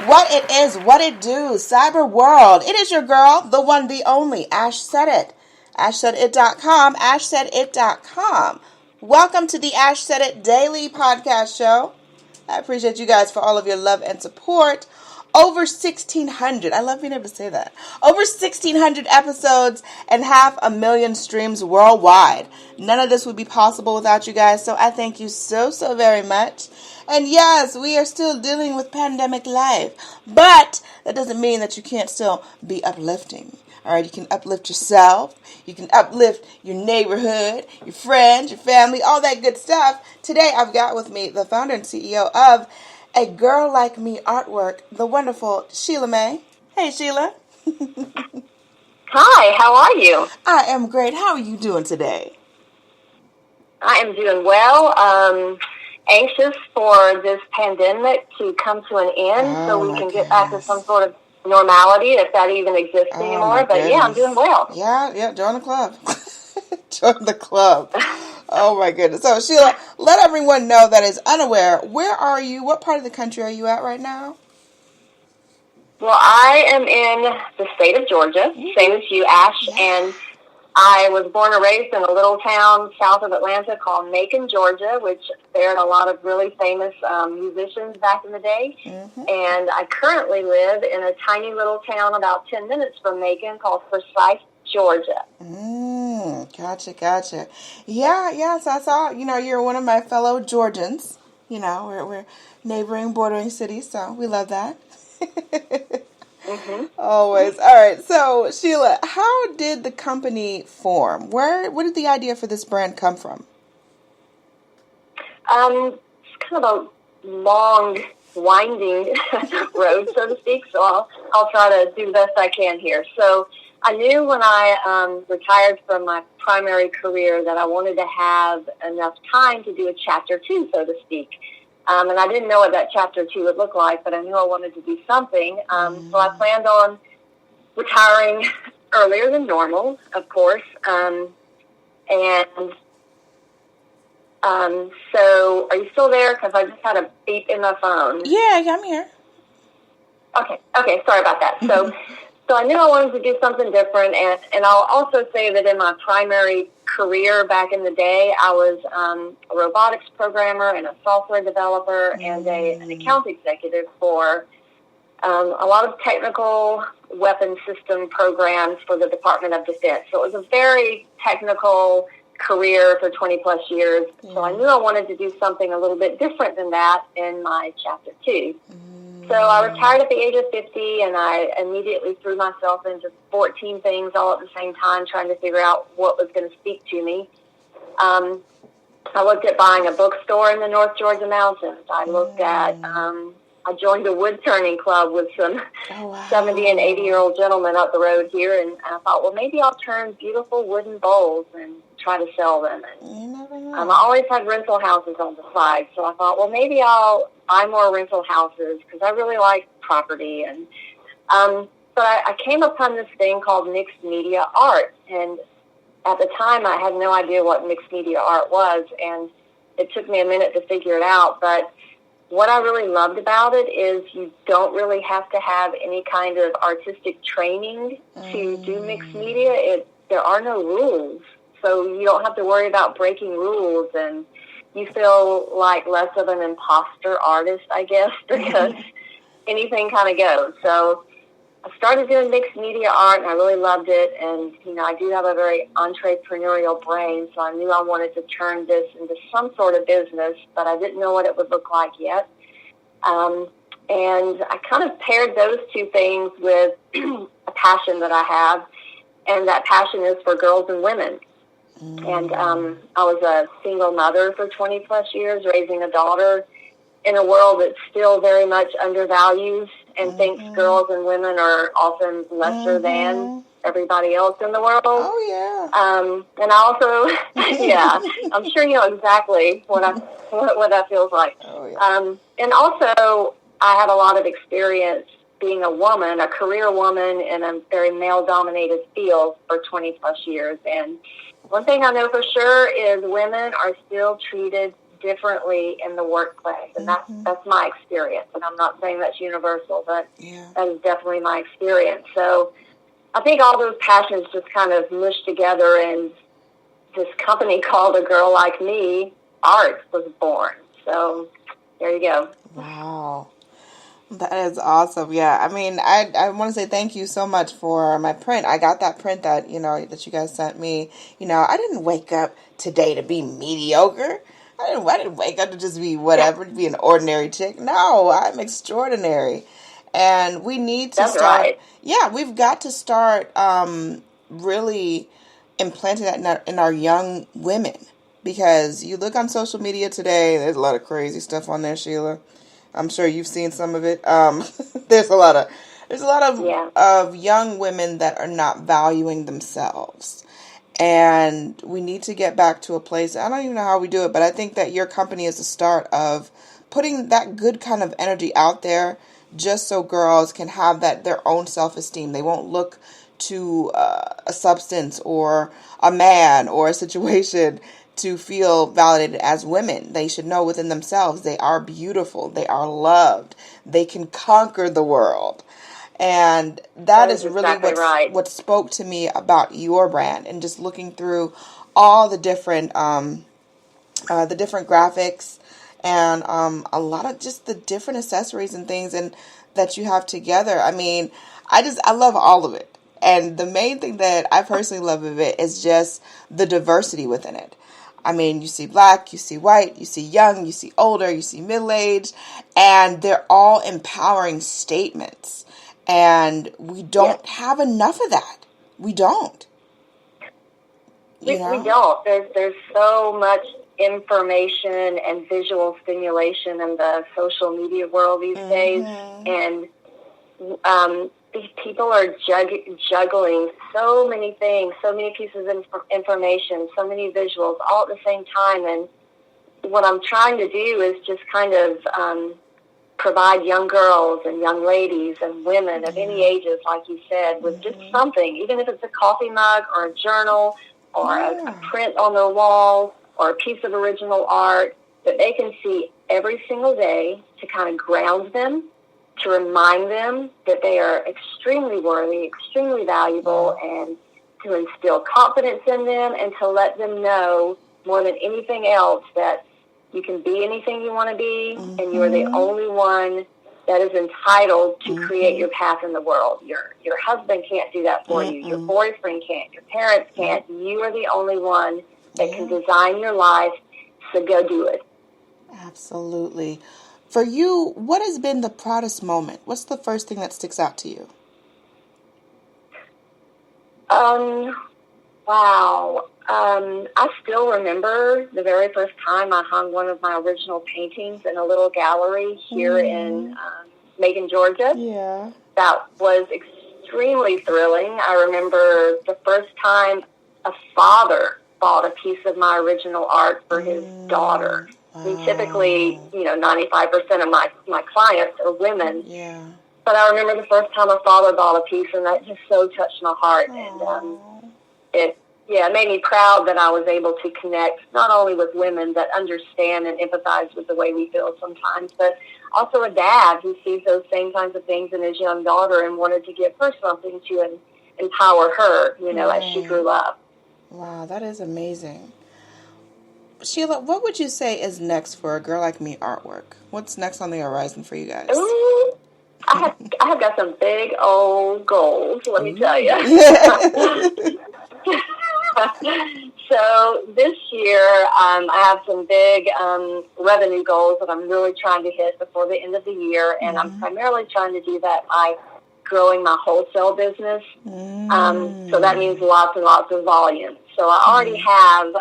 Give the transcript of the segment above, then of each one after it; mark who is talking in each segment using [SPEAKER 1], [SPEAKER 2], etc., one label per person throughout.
[SPEAKER 1] What it is, what it do, cyber world. It is your girl, the one, the only, Ash Said It. AshSaidIt.com, AshSaidIt.com. Welcome to the Ash Said It Daily Podcast Show. I appreciate you guys for all of your love and support. Over 1,600, I love being able to say that. Over 1,600 episodes and 500,000 streams worldwide. None of this would be possible without you guys, so I thank you so very much. And yes, we are still dealing with pandemic life, but that doesn't mean that you can't still be uplifting. All right, you can uplift yourself. You can uplift your neighborhood, your friends, your family, all that good stuff. Today, I've got with me the founder and CEO of A Girl Like Me Artwork, the wonderful Shelia May. Hey, Shelia.
[SPEAKER 2] Hi, how are you?
[SPEAKER 1] I am great. How are you doing today?
[SPEAKER 2] I am doing well. Anxious for this pandemic to come to an end so we can get back to some sort of normality, if that even exists anymore. But yeah, I'm doing well.
[SPEAKER 1] Yeah, join the club. Join the club. Oh my goodness. So Shelia, let everyone know that is unaware, where are you? What part of the country are you at right now?
[SPEAKER 2] Well, I am in the state of Georgia, same as you, Ash, and I was born and raised in a little town south of Atlanta called Macon, Georgia, which there are a lot of really famous musicians back in the day. And I currently live in a tiny little town about 10 minutes from Macon called Forsyth, Georgia.
[SPEAKER 1] Gotcha. Yeah, so I saw, you're one of my fellow Georgians. We're neighboring, bordering cities, so we love that. Always. All right. So, Shelia, how did the company form? Where did the idea for this brand come from?
[SPEAKER 2] It's kind of a long, winding road, so to speak. So I'll try to do the best I can here. So I knew when I retired from my primary career that I wanted to have enough time to do a chapter 2, so to speak. And I didn't know what that chapter 2 would look like, but I knew I wanted to do something. So I planned on retiring earlier than normal, of course. So are you still there? Because I just had a beep in my phone.
[SPEAKER 1] Yeah, I'm here.
[SPEAKER 2] Okay, sorry about that. So I knew I wanted to do something different, and I'll also say that in my primary career back in the day, I was a robotics programmer and a software developer and an account executive for a lot of technical weapon system programs for the Department of Defense. So it was a very technical career for 20 plus years. So I knew I wanted to do something a little bit different than that in my chapter 2. So I retired at the age of 50, and I immediately threw myself into 14 things all at the same time, trying to figure out what was going to speak to me. I looked at buying a bookstore in the North Georgia mountains. I looked at, I joined a wood turning club with some 70 and 80-year-old gentlemen up the road here, and I thought, well, maybe I'll turn beautiful wooden bowls and try to sell them. And I always had rental houses on the side, so I thought, well, maybe I'll buy more rental houses because I really like property. And but I came upon this thing called mixed media art, and at the time I had no idea what mixed media art was, and it took me a minute to figure it out. But what I really loved about it is you don't really have to have any kind of artistic training to do mixed media. There are no rules, so you don't have to worry about breaking rules, and you feel like less of an imposter artist, I guess, because anything kind of goes. So I started doing mixed media art, and I really loved it. And, I do have a very entrepreneurial brain, so I knew I wanted to turn this into some sort of business, but I didn't know what it would look like yet. And I kind of paired those two things with a passion that I have, and that passion is for girls and women. And I was a single mother for 20 plus years, raising a daughter in a world that still very much undervalues and thinks girls and women are often lesser than everybody else in the world.
[SPEAKER 1] Oh, yeah.
[SPEAKER 2] And I also, yeah, I'm sure you know exactly what that feels like.
[SPEAKER 1] Oh, yeah.
[SPEAKER 2] And also, I had a lot of experience being a woman, a career woman in a very male-dominated field for 20 plus years. And one thing I know for sure is women are still treated differently in the workplace. And that's my experience. And I'm not saying that's universal, but that is definitely my experience. So I think all those passions just kind of mushed together, and this company called A Girl Like Me Art was born. So there you go.
[SPEAKER 1] Wow. That is awesome. Yeah. I mean, I want to say thank you so much for my print. I got that print that, that you guys sent me. I didn't wake up today to be mediocre. I didn't wake up to just be whatever, to be an ordinary chick. No, I'm extraordinary. And we need to
[SPEAKER 2] That's
[SPEAKER 1] start.
[SPEAKER 2] Right.
[SPEAKER 1] Yeah, we've got to start really implanting that in our young women. Because you look on social media today, there's a lot of crazy stuff on there, Sheila. I'm sure you've seen some of it. There's a lot of young women that are not valuing themselves. And we need to get back to a place. I don't even know how we do it, but I think that your company is the start of putting that good kind of energy out there, just so girls can have their own self-esteem. They won't look to a substance or a man or a situation to feel validated as women. They should know within themselves they are beautiful, they are loved, they can conquer the world. And that is really what spoke to me about your brand, and just looking through all the different graphics and a lot of just the different accessories and things and that you have together. I mean, I love all of it. And the main thing that I personally love of it is just the diversity within it. I mean, you see black, you see white, you see young, you see older, you see middle-aged, and they're all empowering statements. And we don't have enough of that. We don't.
[SPEAKER 2] We don't. There's so much information and visual stimulation in the social media world these days, and these people are juggling so many things, so many pieces of information, so many visuals all at the same time. And what I'm trying to do is just kind of provide young girls and young ladies and women of any ages, like you said, with just something, even if it's a coffee mug or a journal or a print on their wall or a piece of original art that they can see every single day to kind of ground them, to remind them that they are extremely worthy, extremely valuable, and to instill confidence in them, and to let them know more than anything else that you can be anything you want to be, and you are the only one that is entitled to create your path in the world. Your husband can't do that for you. Your boyfriend can't. Your parents can't. You are the only one that can design your life, so go do it.
[SPEAKER 1] Absolutely. For you, what has been the proudest moment? What's the first thing that sticks out to you?
[SPEAKER 2] Wow. I still remember the very first time I hung one of my original paintings in a little gallery here in Macon, Georgia.
[SPEAKER 1] Yeah.
[SPEAKER 2] That was extremely thrilling. I remember the first time a father bought a piece of my original art for his daughter. Wow. I mean, typically, 95% of my clients are women.
[SPEAKER 1] Yeah.
[SPEAKER 2] But I remember the first time a father bought a piece, and that just so touched my heart. And it made me proud that I was able to connect not only with women that understand and empathize with the way we feel sometimes, but also a dad who sees those same kinds of things in his young daughter and wanted to give her something to empower her, as she grew up.
[SPEAKER 1] Wow, that is amazing. Sheila, what would you say is next for A Girl Like Me artwork? What's next on the horizon for you guys?
[SPEAKER 2] Ooh, I have got some big old goals, let me tell you. So this year, I have some big revenue goals that I'm really trying to hit before the end of the year, and I'm primarily trying to do that by growing my wholesale business. So that means lots and lots of volume. So I already have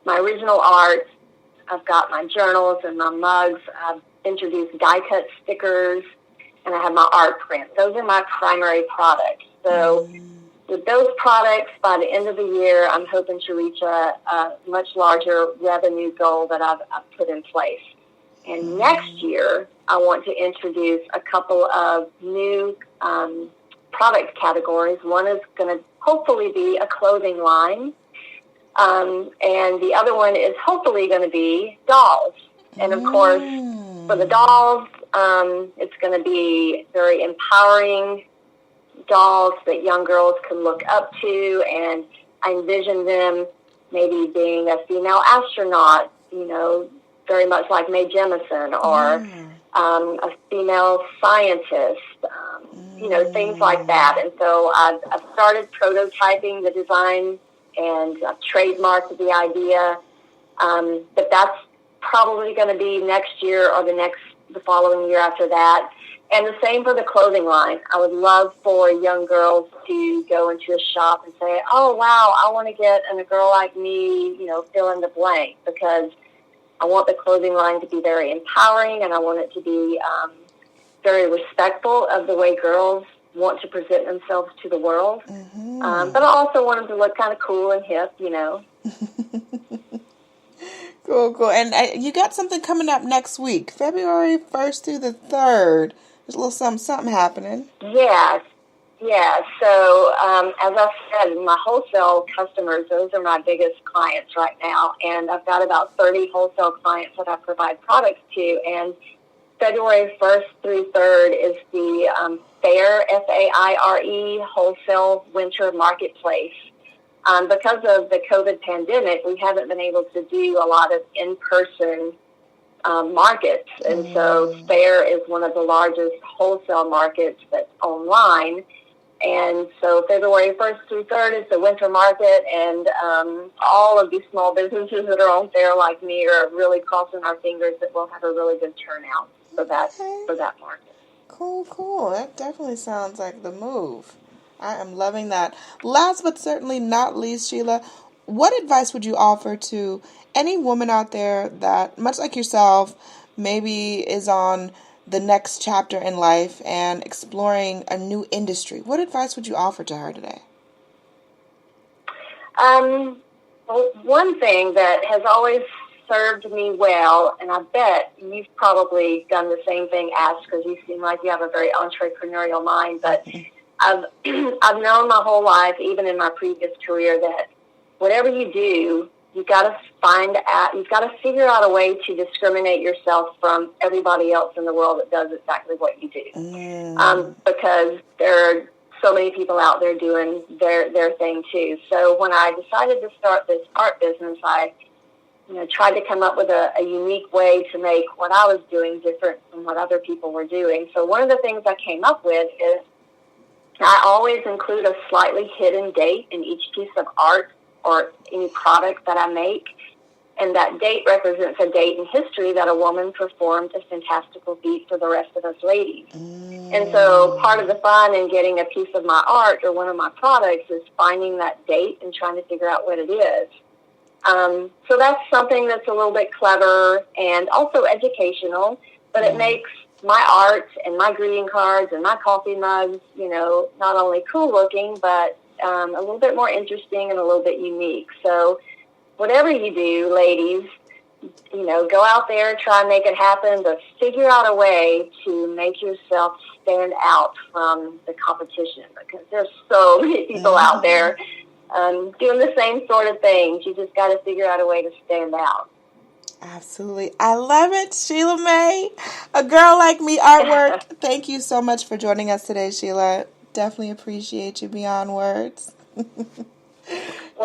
[SPEAKER 2] my original art. I've got my journals and my mugs. I've introduced die-cut stickers, and I have my art print. Those are my primary products. So with those products, by the end of the year, I'm hoping to reach a much larger revenue goal that I've put in place. And next year, I want to introduce a couple of new product categories. One is going to hopefully be a clothing line. And the other one is hopefully going to be dolls. And of course, for the dolls, it's going to be very empowering dolls that young girls can look up to, and I envision them maybe being a female astronaut, very much like Mae Jemison, or a female scientist, things like that. And so I've started prototyping the design, and I've trademarked the idea, but that's probably going to be next year or the following year after that. And the same for the clothing line. I would love for young girls to go into a shop and say, oh, wow, I want to get a girl like me, fill in the blank, because I want the clothing line to be very empowering, and I want it to be very respectful of the way girls want to present themselves to the world. But I also want them to look kind of cool and hip,
[SPEAKER 1] Cool. And you got something coming up next week, February 1st through the 3rd. There's a little something happening.
[SPEAKER 2] Yes. So, as I said, my wholesale customers, those are my biggest clients right now. And I've got about 30 wholesale clients that I provide products to. And February 1st through 3rd is the FAIRE, FAIRE, Wholesale Winter Marketplace. Because of the COVID pandemic, we haven't been able to do a lot of in-person markets. And so FAIRE is one of the largest wholesale markets that's online. And so February 1st through 3rd is the winter market, and all of these small businesses that are on FAIRE like me are really crossing our fingers that we'll have a really good turnout for that market.
[SPEAKER 1] Cool. That definitely sounds like the move. I am loving that. Last but certainly not least, Shelia, what advice would you offer to any woman out there that, much like yourself, maybe is on the next chapter in life and exploring a new industry? What advice would you offer to her today?
[SPEAKER 2] Well, one thing that has always served me well, and I bet you've probably done the same thing, Ash, because you seem like you have a very entrepreneurial mind, but I've known my whole life, even in my previous career, that whatever you do, you've got to figure out a way to discriminate yourself from everybody else in the world that does exactly what you do. Because there are so many people out there doing their thing too. So when I decided to start this art business, I tried to come up with a unique way to make what I was doing different from what other people were doing. So one of the things I came up with is I always include a slightly hidden date in each piece of art or any product that I make. And that date represents a date in history that a woman performed a fantastical feat for the rest of us ladies. And so part of the fun in getting a piece of my art or one of my products is finding that date and trying to figure out what it is. So that's something that's a little bit clever and also educational, but it makes my art and my greeting cards and my coffee mugs, not only cool looking, but a little bit more interesting and a little bit unique. So whatever you do, ladies, go out there, try and make it happen, but figure out a way to make yourself stand out from the competition, because there's so many people out there doing the same sort of things. You just got to figure out a way to stand out.
[SPEAKER 1] Absolutely. I love it, Shelia May. A Girl Like Me artwork. Thank you so much for joining us today, Shelia. Definitely appreciate you beyond words.
[SPEAKER 2] Well,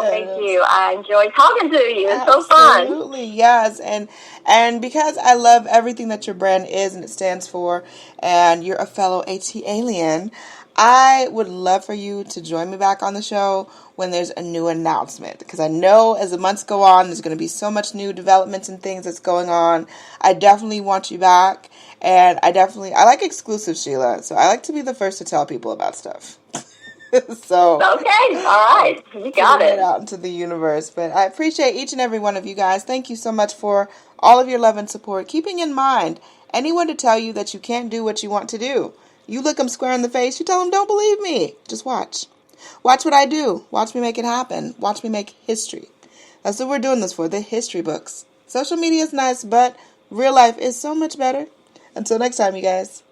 [SPEAKER 2] thank you. I enjoyed talking to you. It's so fun.
[SPEAKER 1] Absolutely, yes. And because I love everything that your brand is and it stands for, and you're a fellow AT alien, I would love for you to join me back on the show when there's a new announcement, because I know as the months go on, there's going to be so much new developments and things that's going on. I definitely want you back, and I like exclusive, Shelia, so I like to be the first to tell people about stuff. So
[SPEAKER 2] okay, all right, you got it.
[SPEAKER 1] Out into the universe. But I appreciate each and every one of you guys. Thank you so much for all of your love and support. Keeping in mind, anyone to tell you that you can't do what you want to do, you look them square in the face, you tell them, don't believe me. Just watch. Watch what I do. Watch me make it happen. Watch me make history. That's what we're doing this for, the history books. Social media is nice, but real life is so much better. Until next time, you guys.